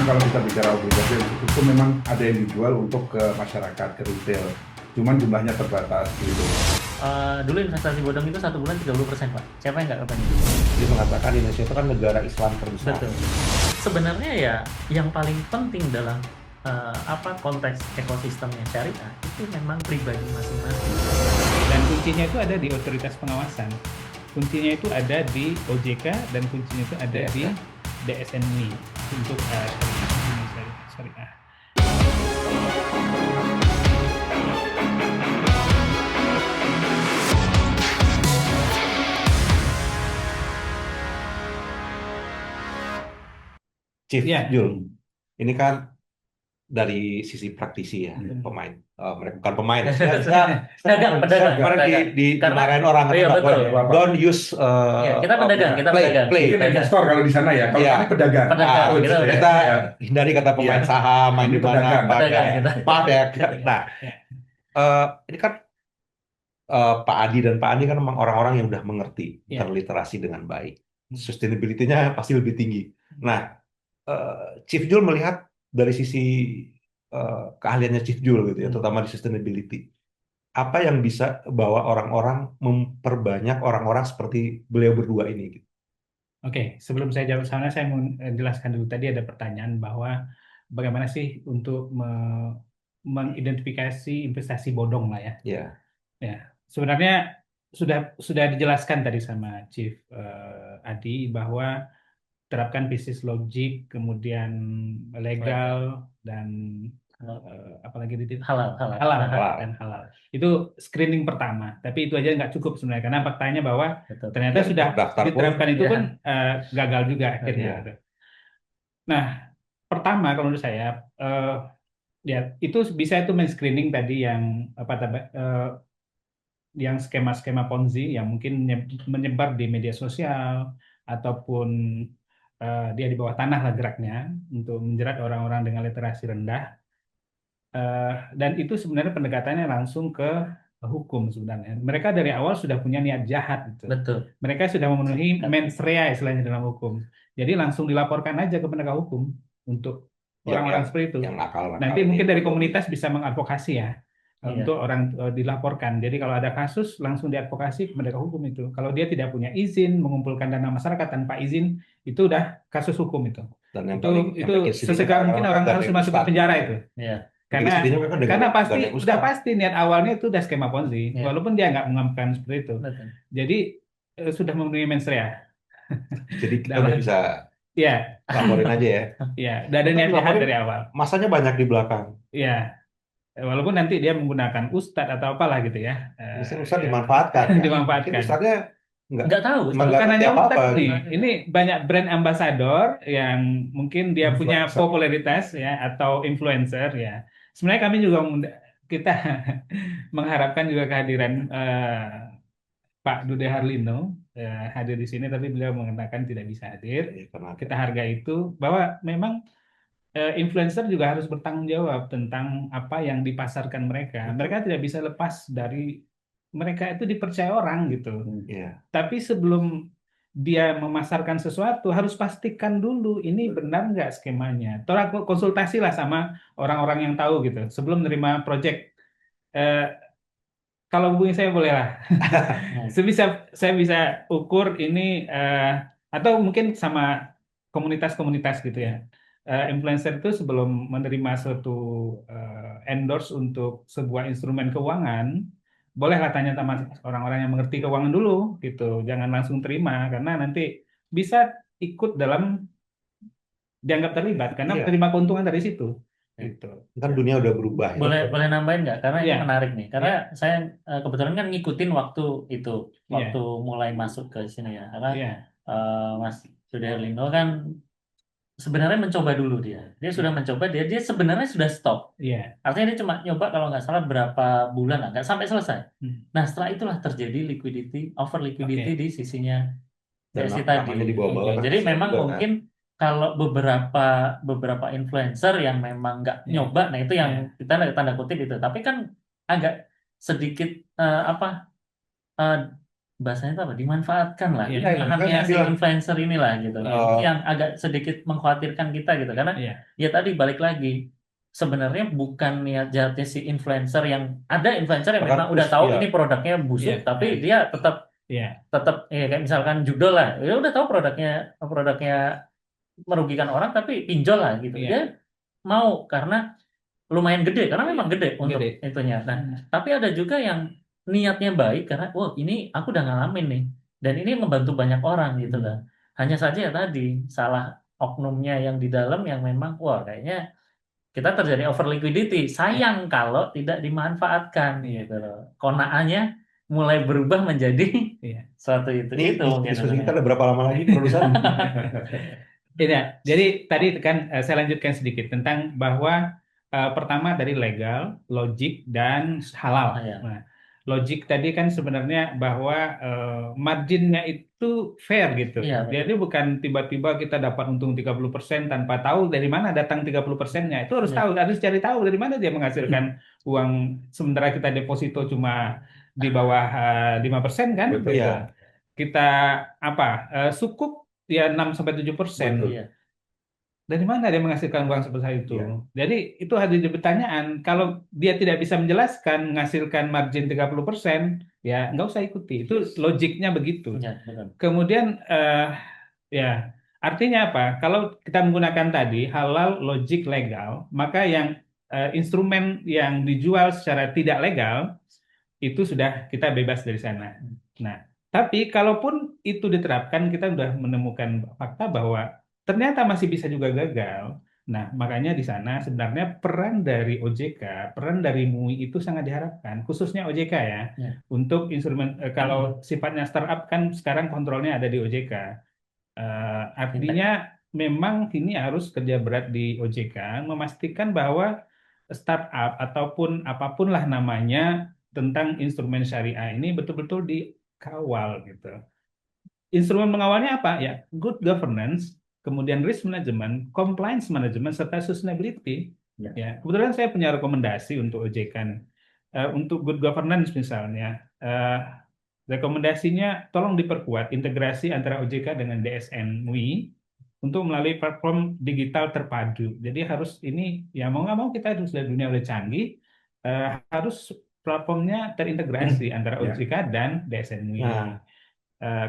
kalau kita bicara obligasi itu memang ada yang dijual untuk ke masyarakat, ke retail. Cuman jumlahnya terbatas gitu. Dulu investasi bodong itu 1 bulan 30%, Pak. Siapa yang nggak kepengen? Dia mengatakan Indonesia itu kan negara Islam terbesar. Betul. Sebenarnya ya yang paling penting dalam konteks ekosistemnya syariah itu memang pribadi masing-masing. Dan kuncinya itu ada di otoritas pengawasan. Kuncinya itu ada di OJK dan kuncinya itu ada di DSNI untuk syariah. Chief Ya. Jul, ini kan dari sisi praktisi ya, pemain. Mereka bukan pemain, Pedagang. kemarin dimarahin orang, Iya, betul. don't use. Ya, kita pedagang, kita pedagang. play. Mungkin investor kalau di sana ya, kalau Iya. kami pedagang. Pedagang, Ah, gitu. Kita hindari kata pemain saham, main di mana, Pedagang. Pedagang, kita. maaf ya. Nah, ini kan Pak Adi dan Pak Andi kan memang orang-orang yang udah mengerti terliterasi dengan baik. Sustainability-nya pasti lebih tinggi. Nah, Chief Jul melihat dari sisi keahliannya Chief Jul gitu ya, terutama di sustainability. Apa yang bisa bawa orang-orang memperbanyak orang-orang seperti beliau berdua ini? Gitu. Oke, sebelum saya jawab sana, saya mau jelaskan dulu. Tadi ada pertanyaan bahwa bagaimana sih untuk mengidentifikasi investasi bodong lah ya. Ya. Ya, sebenarnya sudah dijelaskan tadi sama Chief Adi bahwa terapkan bisnis logik, kemudian legal dan apalagi di Halal. dan halal. Itu screening pertama. Tapi itu aja nggak cukup sebenarnya karena faktanya bahwa Betul. ternyata sudah daftar pun, diterapkan itu pun gagal juga akhirnya. Nah, pertama kalau menurut saya ya itu bisa itu men-screening tadi yang yang skema-skema Ponzi yang mungkin menyebar di media sosial ataupun dia di bawah tanah lah geraknya untuk menjerat orang-orang dengan literasi rendah. Dan itu sebenarnya pendekatannya langsung ke hukum sebenarnya. Mereka dari awal sudah punya niat jahat gitu. Betul. Mereka sudah memenuhi mens rea istilahnya dalam hukum. Jadi langsung dilaporkan aja ke penegak hukum untuk orang-orang seperti itu. Yang nakal-nakal Nanti mungkin dari komunitas bisa mengadvokasi ya untuk orang dilaporkan. Jadi kalau ada kasus langsung diadvokasi ke penegak hukum itu. Kalau dia tidak punya izin mengumpulkan dana masyarakat tanpa izin, itu udah kasus hukum itu. Dan Itu sesegera mungkin orang harus masuk ke penjara itu. Iya. Karena pasti sudah pasti niat awalnya itu udah skema Ponzi, walaupun dia nggak mengamankan seperti itu. Betul. Jadi sudah memenuhi mens rea. Jadi kita udah bisa laporin aja ya. Iya, udah ada niat jahat dari awal. Masanya banyak di belakang. Iya, walaupun nanti dia menggunakan ustadz atau apalah gitu ya. Ustadz dimanfaatkan. Dimanfaatkan. Ustadznya nggak tahu. Bukan hanya ustadz nih. Ini banyak brand ambassador yang mungkin dia punya popularitas ya atau influencer ya. Sebenarnya kami juga kita mengharapkan juga kehadiran Pak Dude Harlino hadir di sini, tapi beliau mengatakan tidak bisa hadir. Kita hargai itu bahwa memang influencer juga harus bertanggung jawab tentang apa yang dipasarkan mereka. Mereka tidak bisa lepas dari mereka itu dipercaya orang gitu. Tapi sebelum dia memasarkan sesuatu harus pastikan dulu ini benar nggak skemanya. Atau konsultasilah sama orang-orang yang tahu gitu sebelum menerima project. Kalau hubungi saya boleh lah. Saya bisa ukur ini atau mungkin sama komunitas-komunitas gitu ya. Influencer itu sebelum menerima suatu endorse untuk sebuah instrumen keuangan, bolehlah tanya sama orang-orang yang mengerti keuangan dulu gitu. Jangan langsung terima karena nanti bisa ikut dalam dianggap terlibat karena menerima keuntungan dari situ. Gitu. Kan dunia udah berubah ya. Boleh nambahin nggak? Karena ini menarik nih. Karena saya kebetulan kan ngikutin waktu mulai masuk ke sini ya. Karena Mas Dude Harlino kan sebenarnya mencoba dulu dia sudah mencoba, dia sebenarnya sudah stop. Artinya dia cuma nyoba kalau nggak salah berapa bulan lah, nggak sampai selesai. Nah setelah itulah terjadi over liquidity di sisinya si tadi. Jadi memang mungkin kalau beberapa influencer yang memang nggak nyoba, nah itu yang kita tanda kutip itu. Tapi kan agak sedikit bahasanya itu apa? Dimanfaatkan lah. Iya, Ini Ya, pahamnya saya si bilang influencer inilah gitu. iya, Ini eh, yang agak sedikit mengkhawatirkan kita gitu. Karena iya, ya tadi balik lagi. Sebenarnya bukan niat jahatnya si influencer yang ada influencer yang bahkan memang udah tahu ya, ini produknya iya, busuk, tapi dia tetap iya, tetap ya kayak misalkan judol lah. Ya udah tahu produknya produknya merugikan orang, tapi pinjol lah gitu. iya, Dia mau karena lumayan gede karena memang gede untuk gede. itunya. Nah, tapi ada juga yang niatnya baik karena wah ini aku udah ngalamin nih dan ini membantu banyak orang gitu kan. Hanya saja ya tadi salah oknumnya yang di dalam yang memang wah kayaknya kita terjadi over liquidity. Iya, Sayang kalau tidak dimanfaatkan iya, gitu loh. Konaannya mulai berubah menjadi iya. suatu itu ini mungkin diskusi namanya. kita udah berapa lama lagi produser? Iya, jadi tadi kan saya lanjutkan sedikit tentang bahwa pertama dari legal, logik, dan halal. Ah, ya. Nah, logik tadi kan sebenarnya bahwa marginnya itu fair gitu. Iya, betul. Jadi bukan tiba-tiba kita dapat untung 30% tanpa tahu dari mana datang 30%-nya. Itu harus Iya. tahu, harus cari tahu dari mana dia menghasilkan uang sementara kita deposito cuma di bawah 5% kan? Betul. Gitu. Iya, Kita apa? Sukuk ya 6-7%. betul. Iya. Dari mana dia menghasilkan uang sebesar itu? Iya. Jadi itu ada jadi pertanyaan. Kalau dia tidak bisa menjelaskan menghasilkan margin 30%, ya nggak usah ikuti. Itu logiknya begitu. Iya, betul. Kemudian ya artinya apa? Kalau kita menggunakan tadi halal, logik, legal, maka yang instrumen yang dijual secara tidak legal itu sudah kita bebas dari sana. Nah, tapi kalaupun itu diterapkan, kita sudah menemukan fakta bahwa ternyata masih bisa juga gagal. Nah, makanya di sana sebenarnya peran dari OJK, peran dari MUI itu sangat diharapkan, khususnya OJK ya, Ya. untuk instrumen kalau sifatnya startup kan sekarang kontrolnya ada di OJK. Artinya memang ini harus kerja berat di OJK memastikan bahwa startup ataupun apapun lah namanya tentang instrumen syariah ini betul-betul dikawal gitu. Instrumen mengawalnya apa? Ya, good governance, kemudian risk management, compliance management, serta sustainability. Ya. Ya, kebetulan saya punya rekomendasi untuk OJK. Untuk good governance misalnya, rekomendasinya tolong diperkuat integrasi antara OJK dengan DSN MUI untuk melalui platform digital terpadu. Jadi harus ini ya mau nggak mau kita sudah dunia udah canggih, harus platformnya terintegrasi antara Ya. OJK dan DSN MUI. Nah,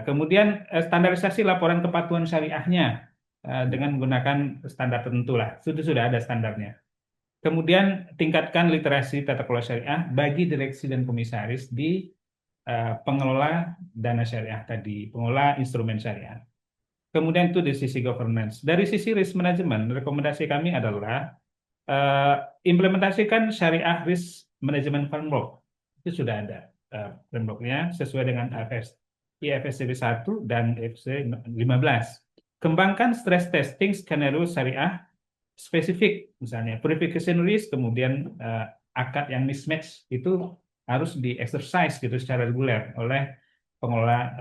Kemudian standarisasi laporan kepatuhan syariahnya dengan menggunakan standar tertentu lah. Sudah ada standarnya. Kemudian tingkatkan literasi tata kelola syariah bagi direksi dan komisaris di pengelola dana syariah tadi, pengelola instrumen syariah. Kemudian itu di sisi governance. Dari sisi risk management, rekomendasi kami adalah implementasikan syariah risk management framework. Itu sudah ada frameworknya sesuai dengan IFS Series 1 dan IFS 15. Kembangkan stress testing skenario syariah spesifik, misalnya purification risk, kemudian akad yang mismatch itu harus di exercise gitu secara reguler oleh pengelola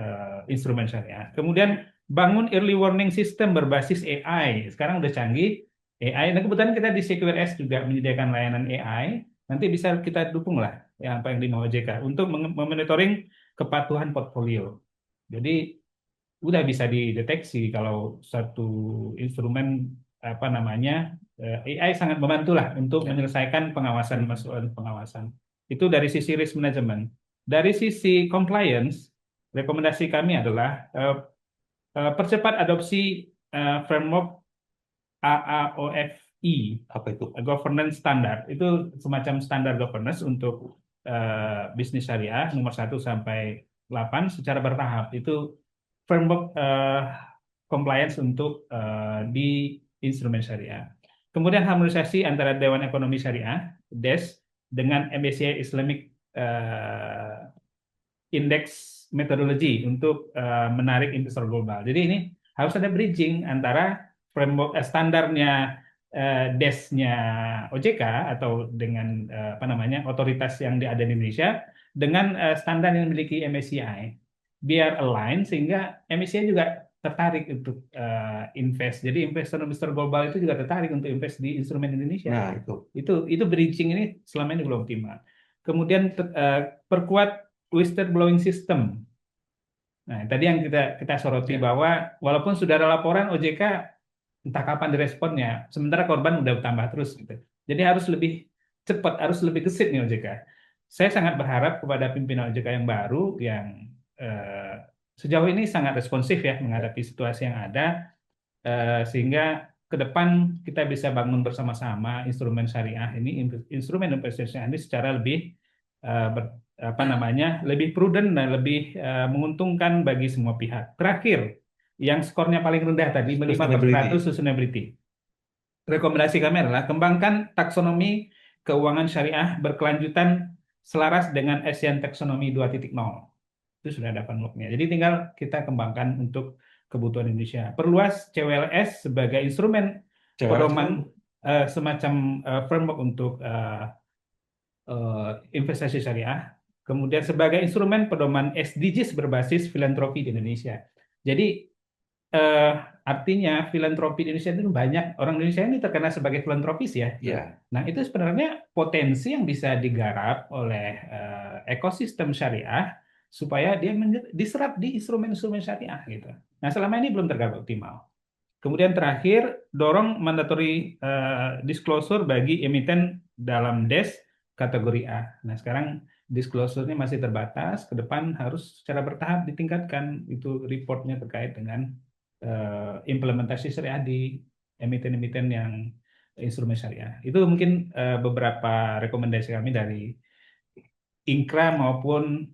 instrumen syariah. Kemudian bangun early warning system berbasis AI. Sekarang udah canggih AI. Nah, kebetulan kita di CQRS juga menyediakan layanan AI. Nanti bisa kita dukung lah ya apa yang dimau OJK untuk memonitoring kepatuhan portfolio. Jadi udah bisa dideteksi kalau satu instrumen apa namanya AI sangat membantu lah untuk menyelesaikan pengawasan masukan pengawasan. Itu dari sisi risk management. Dari sisi compliance, rekomendasi kami adalah percepat adopsi framework AAOFI, apa itu? governance standard. Itu semacam standar governance untuk bisnis syariah nomor 1 sampai 8 secara bertahap. Itu framework compliance untuk di instrumen syariah. Kemudian harmonisasi antara Dewan Ekonomi Syariah (DES) dengan MSCI Islamic Index metodologi untuk menarik investor global. Jadi ini harus ada bridging antara framework standarnya DES-nya OJK atau dengan apa namanya otoritas yang ada di Indonesia dengan standar yang dimiliki MSCI biar align sehingga MSCI juga tertarik untuk invest. Jadi investor global itu juga tertarik untuk invest di instrumen Indonesia. Nah, Itu bridging ini selama ini belum optimal. Kemudian perkuat whistleblowing system Nah, tadi yang kita soroti Ya. bahwa walaupun sudah ada laporan OJK entah kapan diresponnya, sementara korban udah tambah terus gitu. Jadi harus lebih cepat, harus lebih gesit nih OJK. Saya sangat berharap kepada pimpinan OJK yang baru yang eh, sejauh ini sangat responsif ya menghadapi situasi yang ada, sehingga ke depan kita bisa bangun bersama-sama instrumen syariah ini, instrumen investasi syariah ini secara lebih apa namanya, lebih prudent dan lebih menguntungkan bagi semua pihak. Terakhir, yang skornya paling rendah tadi, 5/100 sustainability. Rekomendasi kami adalah kembangkan taksonomi keuangan syariah berkelanjutan selaras dengan ASEAN Taxonomy 2.0. Itu sudah ada framework-nya. Jadi tinggal kita kembangkan untuk kebutuhan Indonesia. Perluas CWLS sebagai instrumen pedoman, semacam framework untuk investasi syariah. Kemudian sebagai instrumen pedoman SDGs berbasis filantropi di Indonesia. Jadi artinya filantropi di Indonesia itu banyak, orang Indonesia ini terkenal sebagai filantropis ya. Ya, Nah, itu sebenarnya potensi yang bisa digarap oleh ekosistem syariah supaya dia diserap di instrumen-instrumen syariah gitu. Nah, selama ini belum tergarap optimal. Kemudian terakhir, dorong mandatory disclosure bagi emiten dalam DES kategori A. Nah, sekarang disclosure-nya masih terbatas, ke depan harus secara bertahap ditingkatkan itu reportnya terkait dengan implementasi syariah di emiten-emiten yang instrumen syariah. Itu mungkin beberapa rekomendasi kami dari INCRA maupun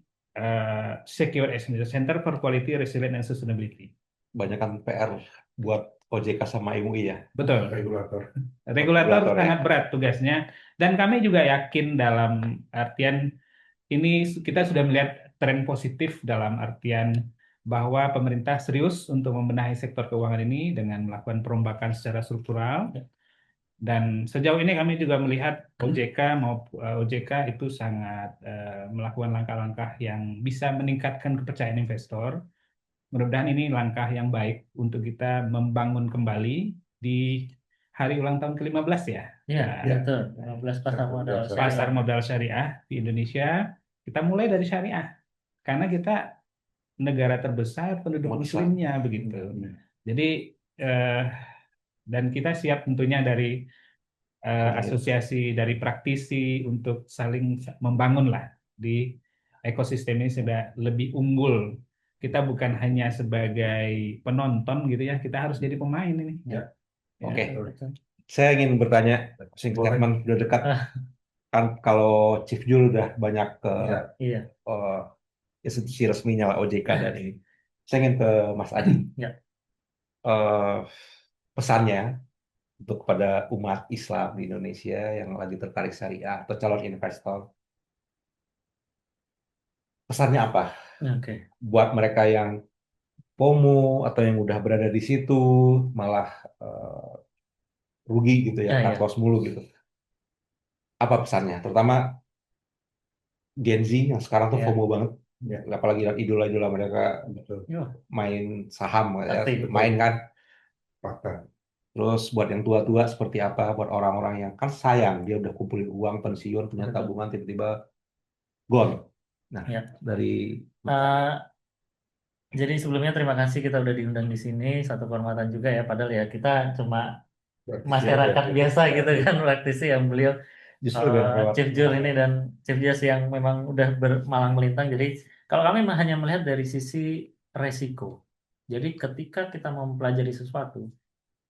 CQRS, Center for Quality, Resilience, and Sustainability. banyakkan PR buat OJK sama MUI ya. Betul. Regulator. Regulator Regulator, ya. sangat berat tugasnya. Dan kami juga yakin dalam artian ini kita sudah melihat tren positif dalam artian bahwa pemerintah serius untuk membenahi sektor keuangan ini dengan melakukan perombakan secara struktural. Dan sejauh ini kami juga melihat OJK itu sangat melakukan langkah-langkah yang bisa meningkatkan kepercayaan investor. Mudah-mudahan ini langkah yang baik untuk kita membangun kembali di hari ulang tahun ke-15 ya. Iya, Ya. betul. 15 pasar modal Pasar modal syariah di Indonesia. Kita mulai dari syariah. Karena kita negara terbesar penduduk Umat Islam. muslimnya begitu. Jadi dan kita siap tentunya dari asosiasi dari praktisi untuk saling membangun lah di ekosistem ini sudah lebih unggul. Kita bukan hanya sebagai penonton gitu ya, kita harus jadi pemain ini. Ya. Oke. Betul. Saya ingin bertanya, closing Boleh. statement udah dekat. Kan kalau Chief Jul udah banyak ke Ya. Iya. institusi resminya lah OJK dan ini. Saya ingin ke Mas Adi. Ya. Pesannya untuk kepada umat Islam di Indonesia yang lagi tertarik syariah atau calon investor. Pesannya apa? Oke. Buat mereka yang FOMO atau yang udah berada di situ malah rugi gitu ya, cut loss mulu gitu. Apa pesannya? Terutama Gen Z yang sekarang tuh FOMO banget. Ya. Apalagi idola-idola mereka Betul. main saham, ya, Pasti. main kan. Fakta. Terus buat yang tua-tua seperti apa? Buat orang-orang yang kan sayang dia udah kumpulin uang pensiun punya Betul. tabungan tiba-tiba gone. Nah, Ya. dari Jadi sebelumnya terima kasih kita udah diundang di sini, satu kehormatan juga ya. Padahal ya kita cuma masyarakat biasa gitu kan, praktisi yang beliau justru udah Chief Jul ini dan Chief Jas yang memang udah bermalang melintang. Jadi kalau kami hanya melihat dari sisi resiko. Jadi ketika kita mau mempelajari sesuatu,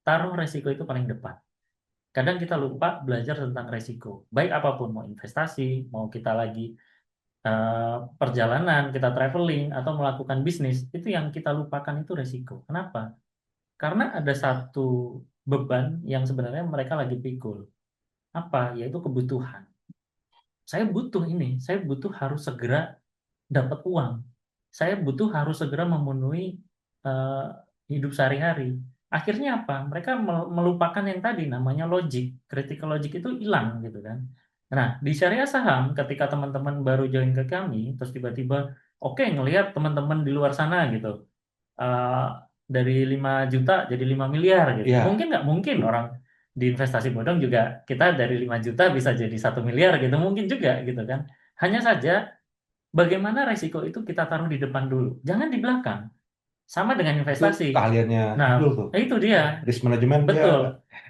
taruh resiko itu paling depan. Kadang kita lupa belajar tentang resiko. Baik apapun, mau investasi, mau kita lagi perjalanan, kita traveling atau melakukan bisnis, itu yang kita lupakan itu resiko. Kenapa? Karena ada satu beban yang sebenarnya mereka lagi pikul. Apa? Yaitu kebutuhan. Saya butuh ini, saya butuh harus segera dapat uang. Saya butuh harus segera memenuhi hidup sehari-hari. Akhirnya apa? Mereka melupakan yang tadi namanya logik. Critical logic itu hilang gitu kan. Nah, di syariah saham ketika teman-teman baru join ke kami, terus tiba-tiba oke, ngelihat teman-teman di luar sana gitu. Dari 5 juta jadi 5 miliar gitu. Iya. Mungkin nggak mungkin orang di investasi bodong juga kita dari 5 juta bisa jadi 1 miliar gitu. Mungkin juga gitu kan. Hanya saja bagaimana resiko itu kita taruh di depan dulu, jangan di belakang. Sama dengan Itu investasi. keahliannya Nah, Abdul tuh. itu dia. Risk management dia Betul.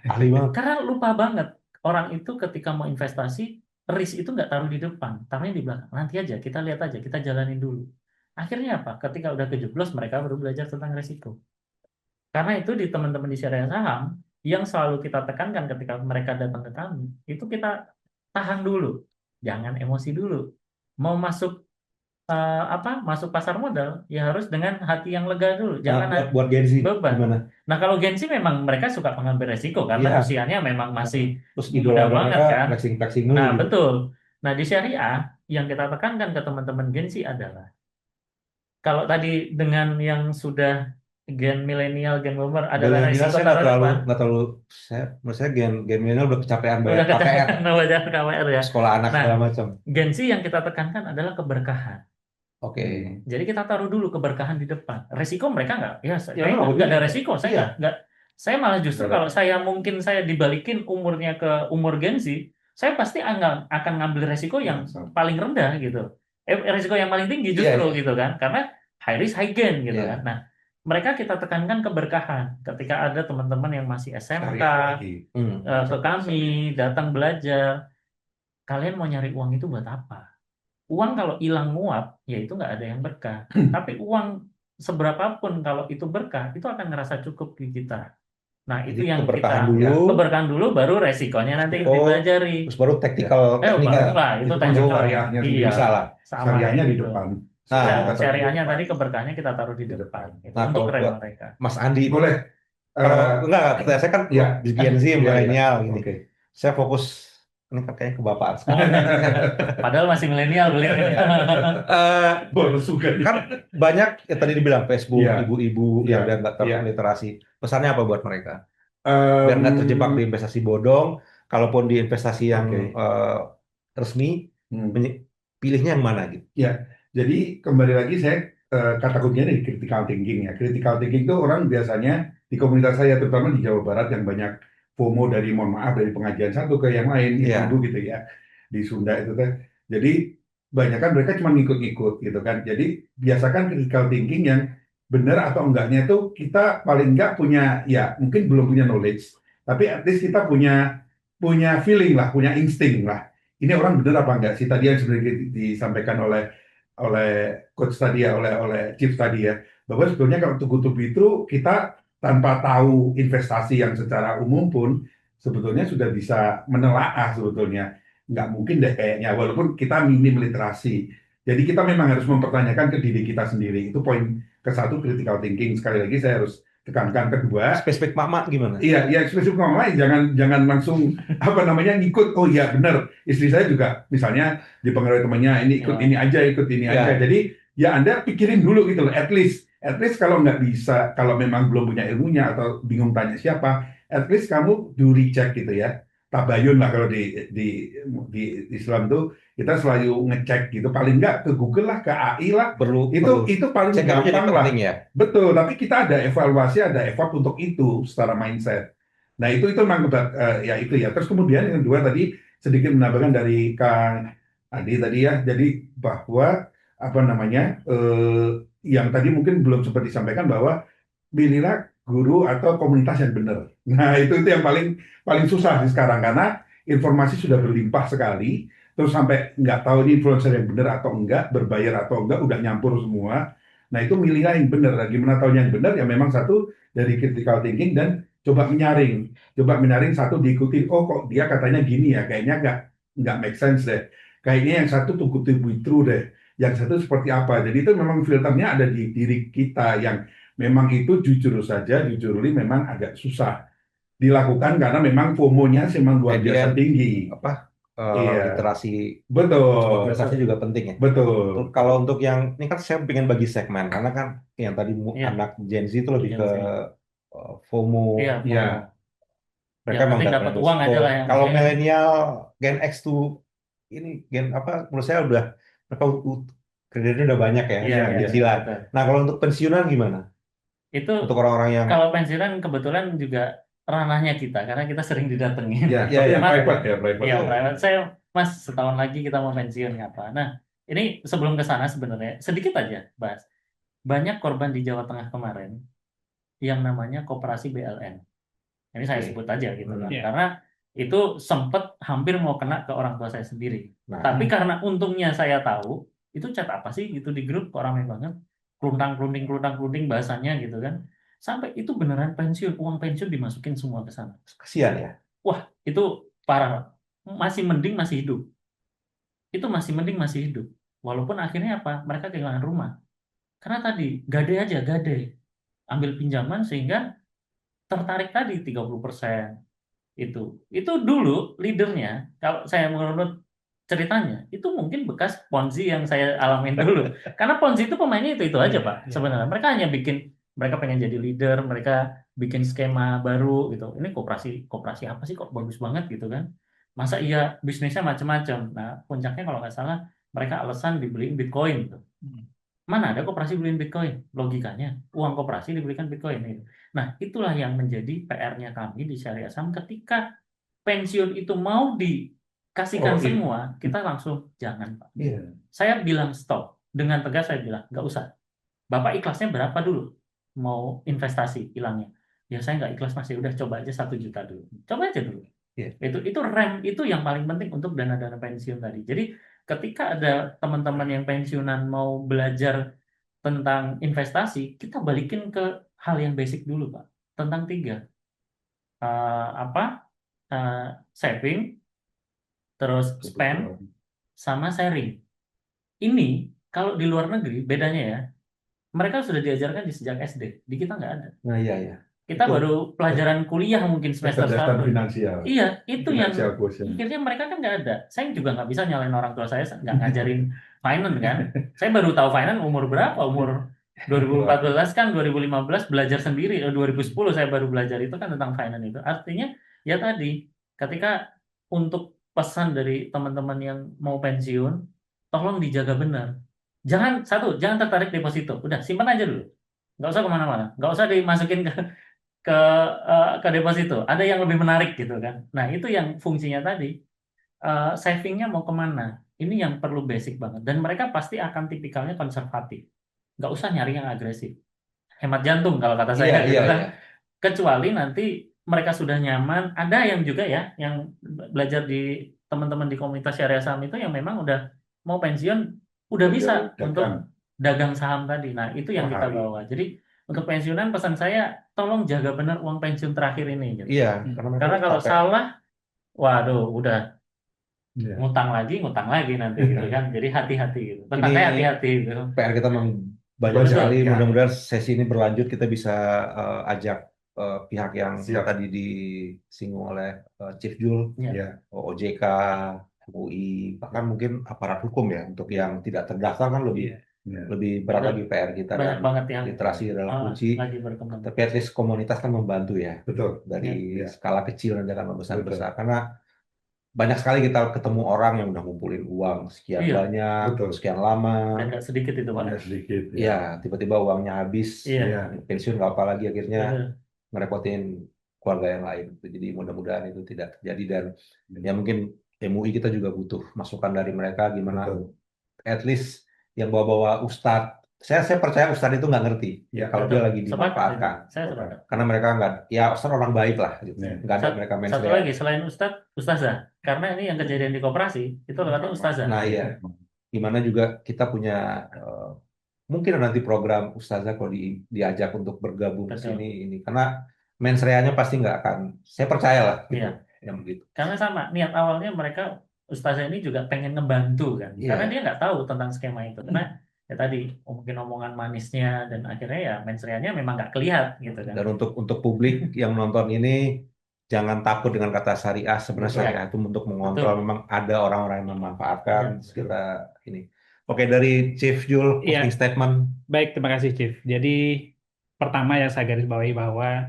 ahli banget. Karena lupa banget orang itu ketika mau investasi, risk itu nggak taruh di depan, taruhnya di belakang. Nanti aja, kita lihat aja, kita jalanin dulu. Akhirnya apa? Ketika udah kejeblos, mereka baru belajar tentang resiko. Karena itu di teman-teman di Syariah Saham, yang selalu kita tekankan ketika mereka datang ke kami, itu kita tahan dulu, jangan emosi dulu. Mau masuk masuk pasar modal, ya harus dengan hati yang lega dulu, Nah, jangan buat Gen Z beban. gimana? Nah, kalau Gen Z memang mereka suka mengambil resiko karena Iya. usianya memang masih Terus muda idola banget mereka kan. flexing dulu Nah, gitu. betul. Nah, di syariah yang kita tekankan ke teman-teman Gen Z adalah kalau tadi dengan yang sudah gen milenial, gen boomer adalah Milenial resiko saya taruh depan. nggak terlalu menurut saya gen milenial udah kecapean Udah bayar KPR, kecapean baca KWR ya. sekolah anak Nah, segala macam. Gen Z yang kita tekankan adalah keberkahan. Oke. Jadi kita taruh dulu keberkahan di depan. Resiko mereka nggak, ya saya Ya, nggak ada resiko, saya iya. nggak. Saya malah justru Nggak ada. kalau saya mungkin saya dibalikin umurnya ke umur Gen Z, saya pasti akan ngambil resiko yang Sama. paling rendah gitu. Resiko yang paling tinggi Iya, justru iya. gitu kan, karena high risk high gain gitu Iya. kan. Nah, mereka kita tekankan keberkahan. Ketika ada teman-teman yang masih SMK Syariah lagi. ke kami datang belajar, kalian mau nyari uang itu buat apa? Uang kalau hilang nguap, ya itu nggak ada yang berkah. Tapi uang seberapapun kalau itu berkah, itu akan ngerasa cukup di kita. Nah, itu Jadi yang keberkahan kita dulu, keberkahan dulu, baru resikonya nanti resiko, dipelajari. terus baru tactical Baru teknikal. lah, itu Itu teknikal. syariahnya sendiri. Iya, Bisa lah. sama Syariahnya di gitu. depan. Nah, Nah, Kita taruh di syariahnya depan. tadi keberkahannya kita taruh di Di depan. depan. Gitu, Nah, untuk kalau rem buat mereka. Mas Andi, Boleh. kalau enggak, saya kan Iya. di Gen Z Iya, milenial iya. gini. Oke. Saya fokus ini kan kayaknya kebapaan Oh, padahal masih milenial beliau. Bonus juga. Kan banyak ya tadi dibilang Facebook, Iya. ibu-ibu Iya. yang udah nggak Iya. terliterasi. Pesannya apa buat mereka? Biar nggak terjebak di investasi bodong. Kalaupun di investasi yang Oke. resmi, Hmm. pilihnya yang mana gitu? Ya, jadi kembali lagi saya kata kuncinya di critical thinking ya. Critical thinking itu orang biasanya di komunitas saya terutama di Jawa Barat yang banyak FOMO dari mohon maaf dari pengajian satu ke yang lain Iya. ibu-ibu gitu ya di Sunda itu teh. Jadi banyak kan mereka cuma ngikut-ngikut gitu kan. Jadi biasakan critical thinking yang benar atau enggaknya itu kita paling enggak punya ya mungkin belum punya knowledge, tapi at least kita punya feeling lah, punya insting lah. Ini orang benar apa enggak sih tadi yang sebenarnya disampaikan oleh coach tadi ya, oleh chief tadi ya, bahwa sebetulnya kalau to itu kita tanpa tahu investasi yang secara umum pun sebetulnya sudah bisa menelaah sebetulnya. Nggak mungkin deh kayaknya, walaupun kita minim literasi. Jadi kita memang harus mempertanyakan ke diri kita sendiri. Itu poin ke-1 critical thinking. Sekali lagi saya harus tekankan. Kedua, Spesifik mama gimana? iya, ya spesifik mama jangan langsung apa namanya ngikut. Oh iya benar, istri saya juga misalnya dipengaruhi temannya ini ikut Ya. ini aja, ikut ini Ya. aja. Jadi ya Anda pikirin dulu gitu loh. At least kalau nggak bisa, kalau memang belum punya ilmunya atau bingung tanya siapa, at least kamu do recheck gitu ya. Tabayun lah kalau di Islam tuh kita selalu ngecek gitu. Paling nggak ke Google lah, ke AI lah. Perlu Itu paling cek jadi gampang lah. penting ya. Betul, tapi kita ada evaluasi, ada effort untuk itu secara mindset. Nah, itu memang ya itu ya. Terus kemudian yang kedua tadi sedikit menambahkan dari Kang Adi tadi ya. Jadi bahwa apa namanya yang tadi mungkin belum sempat disampaikan bahwa pilihlah guru atau komunitas yang benar. Nah, itu yang paling susah sih sekarang karena informasi sudah berlimpah sekali. Terus sampai nggak tahu ini influencer yang benar atau enggak, berbayar atau enggak, udah nyampur semua. Nah, itu milihlah yang benar. Gimana tahu yang benar? Ya memang satu dari critical thinking dan coba menyaring. Coba menyaring satu diikuti. Oh, kok dia katanya gini ya? Kayaknya nggak make sense deh. Kayaknya yang satu tunggu true deh. Yang satu seperti apa? Jadi itu memang filternya ada di diri kita yang memang itu jujur memang agak susah dilakukan karena memang FOMO-nya memang luar biasa tinggi. Iya. Literasi Betul. investasi juga penting ya. Betul. Kalau untuk yang ini kan saya pengen bagi segmen karena kan yang tadi Iya. anak Gen Z itu lebih Gen ke Z. FOMO. Iya, Iya. Mereka yang emang penting nggak dapat pernah uang risiko. aja lah yang Kalau penting. milenial Gen X tuh ini gen apa? Menurut saya udah mereka kreditnya udah banyak ya, Iya, iya, cicilan. betul. Nah, kalau untuk pensiunan gimana? Itu Untuk orang-orang yang kalau pensiunan kebetulan juga ranahnya kita karena kita sering didatengin. Ya, Iya, tapi iya. yang private ya, private. Iya, private. Saya, Mas, setahun lagi kita mau pensiun apa? Nah, ini sebelum ke sana sebenarnya sedikit aja bahas. Banyak korban di Jawa Tengah kemarin yang namanya koperasi BLN. Ini saya Oke. sebut aja gitu kan. Hmm. Iya. Karena itu sempat hampir mau kena ke orang tua saya sendiri. Nah, Tapi karena untungnya saya tahu, itu chat apa sih gitu di grup kok ramai banget. Kluntang klunting bahasanya gitu kan. Sampai itu beneran pensiun, uang pensiun dimasukin semua ke sana. kasihan ya. Wah, itu parah, Pak. Masih mending masih hidup. Itu masih mending masih hidup. Walaupun akhirnya apa? Mereka kehilangan rumah. Karena tadi gade aja, gade. Ambil pinjaman sehingga tertarik tadi 30% itu dulu leadernya kalau saya menurut ceritanya itu mungkin bekas Ponzi yang saya alamin dulu karena Ponzi itu pemainnya itu aja Iya, Pak iya. sebenarnya mereka hanya bikin mereka pengen jadi leader mereka bikin skema baru gitu ini koperasi koperasi apa sih kok bagus banget gitu kan masa iya bisnisnya macam-macam nah puncaknya kalau nggak salah mereka alasan dibeliin Bitcoin gitu. Hmm. Mana ada koperasi beliin Bitcoin? Logikanya, uang koperasi dibelikan Bitcoin. Gitu. Nah, itulah yang menjadi PR-nya kami di Syariah Saham ketika pensiun itu mau dikasihkan Oh, iya. semua, kita langsung jangan, Pak. Iya. Saya bilang stop. Dengan tegas saya bilang, nggak usah. Bapak ikhlasnya berapa dulu? Mau investasi hilangnya. Ya saya nggak ikhlas Mas, ya udah coba aja 1 juta dulu. Coba aja dulu. Iya. Itu rem itu yang paling penting untuk dana-dana pensiun tadi. Jadi ketika ada teman-teman yang pensiunan mau belajar tentang investasi, kita balikin ke hal yang basic dulu, Pak. Tentang 3. Apa? Saving, terus spend, sama sharing. Ini kalau di luar negeri bedanya ya, mereka sudah diajarkan di sejak SD. Di kita nggak ada. Nah, iya. Kita Itu baru pelajaran kuliah mungkin semester kecerdasan 1. finansial. Iya, itu yang Financial quotient. akhirnya mereka kan nggak ada. Saya juga nggak bisa nyalain orang tua saya nggak ngajarin finance kan. Saya baru tahu finance umur berapa? Umur 2014 kan 2015 belajar sendiri. 2010 saya baru belajar itu kan tentang finance itu. Artinya ya tadi ketika untuk pesan dari teman-teman yang mau pensiun, tolong dijaga benar. Jangan tertarik deposito. Udah simpan aja dulu. Nggak usah kemana-mana. Nggak usah dimasukin ke deposito. Ada yang lebih menarik gitu kan. Nah itu yang fungsinya tadi. Savingnya mau kemana? Ini yang perlu basic banget. Dan mereka pasti akan tipikalnya konservatif. Nggak usah nyari yang agresif. Hemat jantung kalau kata Iya, saya gitu iya, kan. iya. Kecuali nanti mereka sudah nyaman. Ada yang juga ya, yang belajar di teman-teman di komunitas syariah saham itu yang memang udah mau pensiun, udah bisa untuk dagang saham tadi. Nah itu yang kita bawa. Jadi untuk pensiunan pesan saya, tolong jaga benar uang pensiun terakhir ini. Gitu. Iya, karena mereka Karena kalau capek. salah, waduh, udah Iya. ngutang lagi nanti gitu kan. Jadi hati-hati gitu. Pesan saya hati-hati gitu. PR kita memang banyak Banyak, sekali. ya. Mudah-mudahan sesi ini berlanjut kita bisa ajak pihak yang Siap. tadi disinggung oleh Chief Jul, Iya. OJK, MUI, bahkan mungkin aparat hukum ya untuk yang tidak terdaftar kan lebih Iya. lebih berat lagi PR kita Banyak dan banget yang literasi adalah kunci. lagi berkembang. Tapi at least komunitas kan membantu ya Betul. dari Ya. skala kecil nanti akan membesar-besar Betul. karena banyak sekali kita ketemu orang yang udah ngumpulin uang sekian Iya. banyak, Betul. sekian lama. Dan nggak sedikit itu Pak. Ada sedikit. Iya, tiba-tiba uangnya habis, Iya. pensiun nggak apa lagi akhirnya Betul. ngerepotin keluarga yang lain. Jadi mudah-mudahan itu tidak terjadi dan ya mungkin MUI kita juga butuh masukan dari mereka gimana Betul. at least yang bawa-bawa ustadz. Saya percaya ustadz itu nggak ngerti Ya, kalau betul. dia lagi Sepakat dimanfaatkan. itu. Saya sepakat. Karena mereka nggak, ya ustadz orang baik lah, gitu. Ya. Nggak ada mereka main Satu saya. lagi selain ustazah, karena ini yang kejadian di koperasi itu katanya ustazah. Nah iya, gimana juga kita punya mungkin nanti program ustazah kalau diajak untuk bergabung ke Betul. sini ini karena mensreanya pasti nggak akan, saya percaya lah gitu, Iya. yang begitu. Karena sama niat awalnya mereka ustazah ini juga pengen ngebantu kan, Iya. karena dia nggak tahu tentang skema itu. Karena ya tadi mungkin omongan manisnya dan akhirnya ya mensreanya memang nggak kelihatan gitu kan. Dan untuk publik yang nonton ini jangan takut dengan kata syariah. Sebenarnya Betul. syariah itu untuk mengontrol. Betul. Memang ada orang-orang yang memanfaatkan Ya. kita ini. Oke, dari Chief Jul, Iya. closing statement. Baik, terima kasih, Chief. Jadi, pertama yang saya garis bawahi bahwa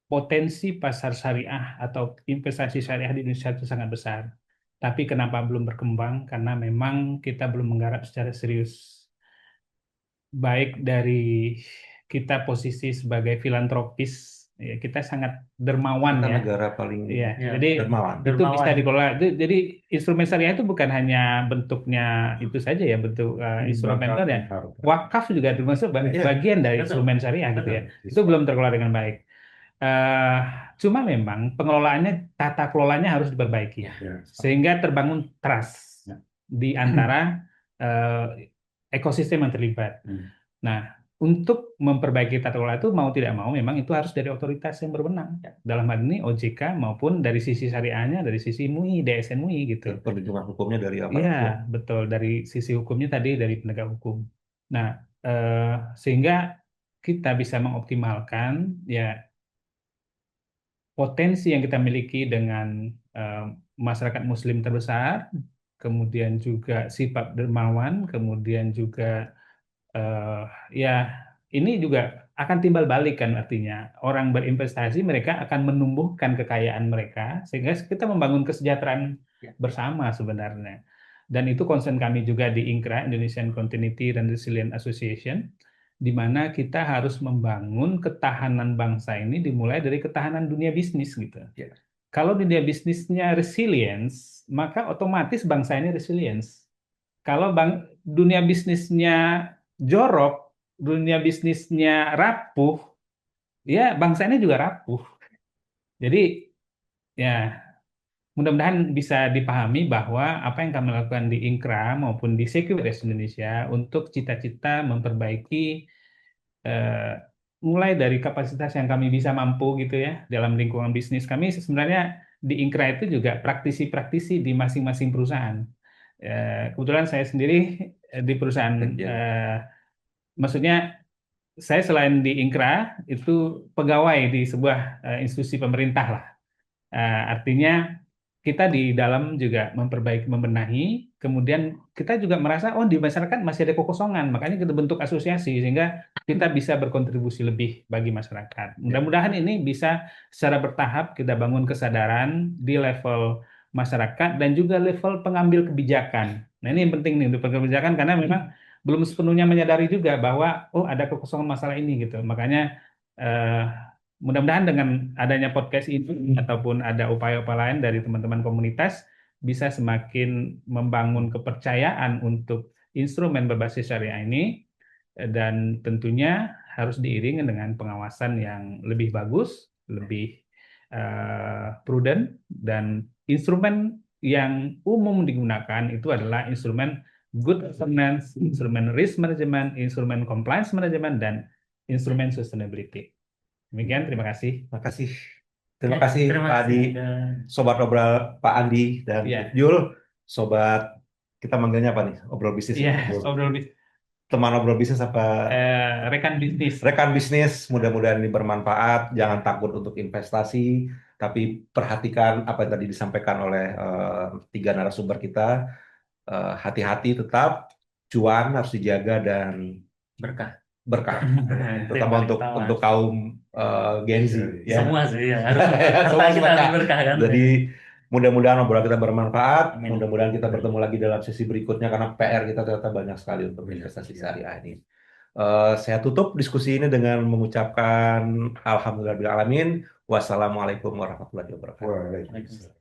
potensi pasar syariah atau investasi syariah di Indonesia itu sangat besar. Tapi kenapa belum berkembang? Karena memang kita belum menggarap secara serius. Baik dari kita posisi sebagai filantropis Ya, kita sangat dermawan Kita ya. negara paling Iya, Ya, jadi dermawan. itu bisa dermawan. dikelola. Jadi instrumen syariah itu bukan hanya bentuknya itu saja ya, bentuk instrumen itu ya. Wakaf juga termasuk Iya. bagian dari Betul. instrumen syariah gitu ya. Betul. Itu belum terkelola dengan baik. Cuma memang pengelolaannya, tata kelolanya harus diperbaiki Ya. sehingga terbangun trust Ya. di antara ekosistem yang terlibat. Nah, untuk memperbaiki tata kelola itu mau tidak mau memang itu harus dari otoritas yang berwenang. Dalam hal ini OJK maupun dari sisi syariahnya, dari sisi MUI, DSN MUI gitu. Perlindungan hukumnya dari apa? Iya, betul. Dari sisi hukumnya tadi dari penegak hukum. Nah, sehingga kita bisa mengoptimalkan ya potensi yang kita miliki dengan masyarakat Muslim terbesar, kemudian juga sifat dermawan, kemudian juga ya ini juga akan timbal balik kan, artinya orang berinvestasi mereka akan menumbuhkan kekayaan mereka sehingga kita membangun kesejahteraan bersama sebenarnya. Dan itu concern kami juga di INCRA, Indonesian Continuity and Resilience Association, di mana kita harus membangun ketahanan bangsa ini dimulai dari ketahanan dunia bisnis gitu. Ya. Kalau dunia bisnisnya resilience, maka otomatis bangsa ini resilience. Kalau dunia bisnisnya jorok, dunia bisnisnya rapuh, ya bangsa ini juga rapuh. Jadi ya mudah-mudahan bisa dipahami bahwa apa yang kami lakukan di INCRA maupun di Securitas Indonesia untuk cita-cita memperbaiki mulai dari kapasitas yang kami bisa mampu gitu ya dalam lingkungan bisnis kami, sebenarnya di INCRA itu juga praktisi-praktisi di masing-masing perusahaan. Kebetulan saya sendiri di perusahaan, maksudnya saya selain di INCRA itu pegawai di sebuah institusi pemerintah lah. Artinya kita di dalam juga memperbaiki, membenahi, kemudian kita juga merasa oh di masyarakat masih ada kekosongan, makanya kita bentuk asosiasi sehingga kita bisa berkontribusi lebih bagi masyarakat. Mudah-mudahan ini bisa secara bertahap kita bangun kesadaran di level masyarakat dan juga level pengambil kebijakan. Nah ini yang penting nih untuk pengambil kebijakan karena memang belum sepenuhnya menyadari juga bahwa oh ada kekosongan masalah ini gitu. Makanya mudah-mudahan dengan adanya podcast ini ataupun ada upaya-upaya lain dari teman-teman komunitas bisa semakin membangun kepercayaan untuk instrumen berbasis syariah ini, dan tentunya harus diiringi dengan pengawasan yang lebih bagus, lebih prudent, dan instrumen yang umum digunakan itu adalah instrumen good governance, instrumen risk management, instrumen compliance management, dan instrumen sustainability. Demikian, terima kasih. Terima kasih. Terima kasih Terima Pak Adi, kasih. Sobat Obrol Pak Andi dan Iya. Jul, Sobat, kita manggilnya apa nih? Obrol bisnis. Iya, obrol bisnis. Teman obrol bisnis apa? Rekan bisnis. Rekan bisnis, mudah-mudahan ini bermanfaat. Jangan takut untuk investasi, tapi perhatikan apa yang tadi disampaikan oleh tiga narasumber kita. Hati-hati tetap, cuan harus dijaga dan Berkah. terutama untuk kaum Gen Z. Ya. Semua sih ya harus Semua kita harus berkah kan. Jadi mudah-mudahan obrolan kita bermanfaat. Amin. Mudah-mudahan kita bertemu lagi dalam sesi berikutnya karena PR kita ternyata banyak sekali untuk investasi syariah ini. Saya tutup diskusi ini dengan mengucapkan alhamdulillahirrahmanirrahim. Wassalamualaikum warahmatullahi wabarakatuh. Waalaikumsalam.